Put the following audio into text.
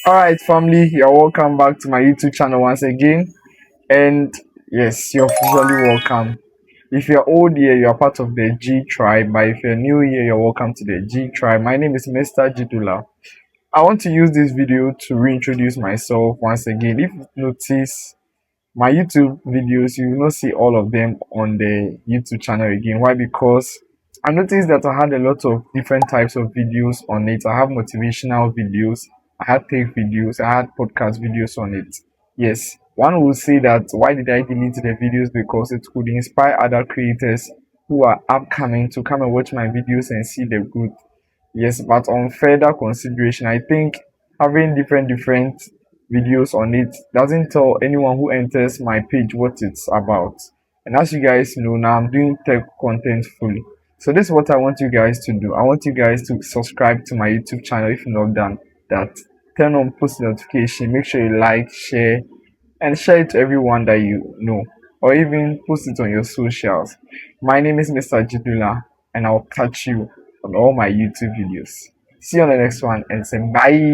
All right, family, you're welcome back to my YouTube channel once again. And yes, you're officially welcome. If you're old here, you're part of the G tribe. But if you're new here, you're welcome to the G tribe. My name is Mr.Dzidula. I want to use this video to reintroduce myself once again. If you notice my YouTube videos, you will not see all of them on the YouTube channel again. Why? Because I noticed that I had a lot of different types of videos on it. I have motivational videos, I had tech videos, I had podcast videos on it. Yes, one will say that why did I delete the videos? Because it could inspire other creators who are upcoming to come and watch my videos and see the good. Yes, but on further consideration, I think having different videos on it doesn't tell anyone who enters my page what it's about. And as you guys know, now I'm doing tech content fully. So this is what I want you guys to do. I want you guys to subscribe to my YouTube channel if you've not done that. Turn on post notification, make sure you like, share, and share it to everyone that you know, or even post it on your socials. My name is Mr. Dzidula, and I'll catch you on all my YouTube videos. See you on the next one, and say bye.